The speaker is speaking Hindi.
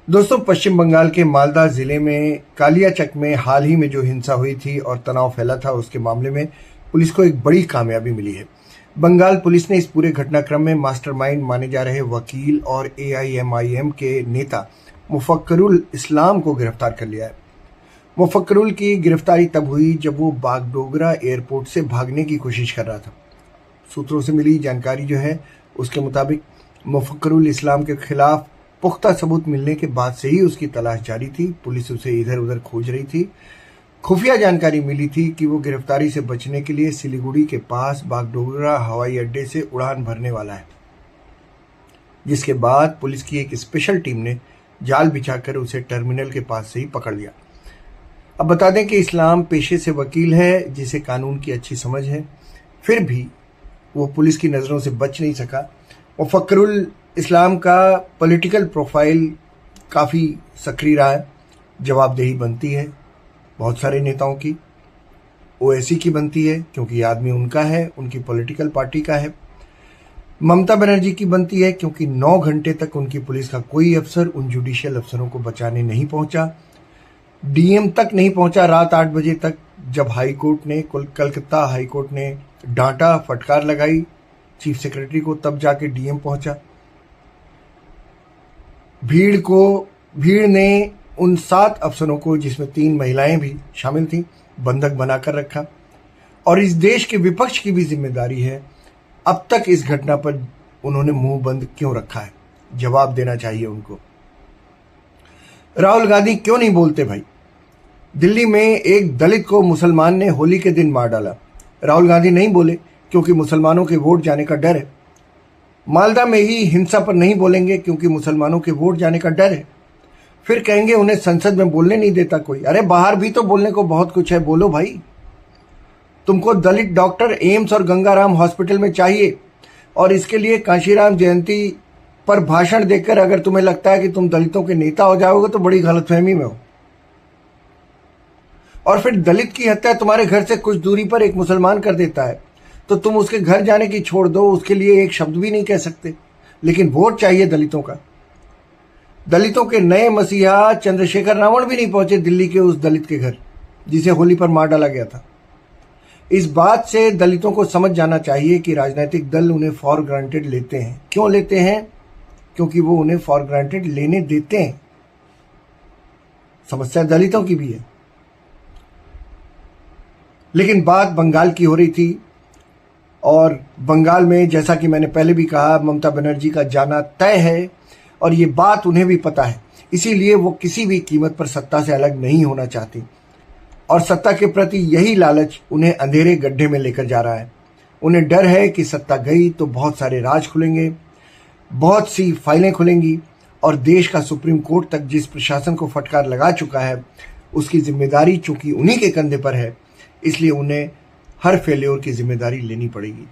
दोस्तों, पश्चिम बंगाल के मालदा जिले में कालियाचक में हाल ही में जो हिंसा हुई थी और तनाव फैला था, उसके मामले में पुलिस को एक बड़ी कामयाबी मिली है। बंगाल पुलिस ने इस पूरे घटनाक्रम में मास्टरमाइंड माने जा रहे वकील और एआईएमआईएम के नेता मुफक्करुल इस्लाम को गिरफ्तार कर लिया है। मुफक्करुल की गिरफ्तारी तब हुई जब वो बागडोगरा एयरपोर्ट से भागने की कोशिश कर रहा था। सूत्रों से मिली जानकारी जो है उसके मुताबिक मुफक्करुल इस्लाम के खिलाफ पुख्ता सबूत मिलने के बाद से ही उसकी तलाश जारी थी। पुलिस उसे इधर उधर खोज रही थी। खुफिया जानकारी मिली थी कि वो गिरफ्तारी से बचने के लिए सिलीगुड़ी के पास बागडोगरा हवाई अड्डे से उड़ान भरने वाला है, जिसके बाद पुलिस की एक स्पेशल टीम ने जाल बिछाकर उसे टर्मिनल के पास से ही पकड़ लिया। अब बता दें कि इस्लाम पेशे से वकील है, जिसे कानून की अच्छी समझ है, फिर भी वो पुलिस की नज़रों से बच नहीं सका। मुफक्करुल इस्लाम का पॉलिटिकल प्रोफाइल काफ़ी सक्रिय रहा है। जवाबदेही बनती है बहुत सारे नेताओं की, ओवैसी की बनती है क्योंकि ये आदमी उनका है, उनकी पॉलिटिकल पार्टी का है। ममता बनर्जी की बनती है क्योंकि 9 घंटे तक उनकी पुलिस का कोई अफसर उन जुडिशियल अफसरों को बचाने नहीं पहुंचा। डीएम तक नहीं पहुंचा रात 8 बजे तक, जब हाईकोर्ट ने कलकत्ता हाईकोर्ट ने डांटा, फटकार लगाई चीफ सेक्रेटरी को, तब जाके डीएम पहुंचा। भीड़ ने उन 7 अफसरों को, जिसमें 3 महिलाएं भी शामिल थीं, बंधक बनाकर रखा। और इस देश के विपक्ष की भी जिम्मेदारी है, अब तक इस घटना पर उन्होंने मुंह बंद क्यों रखा है? जवाब देना चाहिए उनको। राहुल गांधी क्यों नहीं बोलते भाई? दिल्ली में एक दलित को मुसलमान ने होली के दिन मार डाला। राहुल गांधी नहीं बोले क्योंकि मुसलमानों के वोट जाने का डर है। मालदा में ही हिंसा पर नहीं बोलेंगे क्योंकि मुसलमानों के वोट जाने का डर है। फिर कहेंगे उन्हें संसद में बोलने नहीं देता कोई। अरे बाहर भी तो बोलने को बहुत कुछ है, बोलो भाई। तुमको दलित डॉक्टर एम्स और गंगाराम हॉस्पिटल में चाहिए, और इसके लिए कांशीराम जयंती पर भाषण देकर अगर तुम्हें लगता है कि तुम दलितों के नेता हो जाओगे तो बड़ी गलतफहमी में हो। और फिर दलित की हत्या तुम्हारे घर से कुछ दूरी पर एक मुसलमान कर देता है तो तुम उसके घर जाने की छोड़ दो, उसके लिए एक शब्द भी नहीं कह सकते, लेकिन वोट चाहिए दलितों का। दलितों के नए मसीहा चंद्रशेखर रावण भी नहीं पहुंचे दिल्ली के उस दलित के घर जिसे होली पर मार डाला गया था। इस बात से दलितों को समझ जाना चाहिए कि राजनीतिक दल उन्हें फॉर ग्रांटेड लेते हैं। क्यों लेते हैं? क्योंकि वो उन्हें फॉर ग्रांटेड लेने देते हैं। समस्या दलितों की भी है। लेकिन बात बंगाल की हो रही थी, और बंगाल में जैसा कि मैंने पहले भी कहा, ममता बनर्जी का जाना तय है और ये बात उन्हें भी पता है। इसीलिए वो किसी भी कीमत पर सत्ता से अलग नहीं होना चाहती, और सत्ता के प्रति यही लालच उन्हें अंधेरे गड्ढे में लेकर जा रहा है। उन्हें डर है कि सत्ता गई तो बहुत सारे राज खुलेंगे, बहुत सी फाइलें खुलेंगी, और देश का सुप्रीम कोर्ट तक जिस प्रशासन को फटकार लगा चुका है, उसकी जिम्मेदारी चूंकि उन्हीं के कंधे पर है, इसलिए उन्हें हर फेल्योर की जिम्मेदारी लेनी पड़ेगी।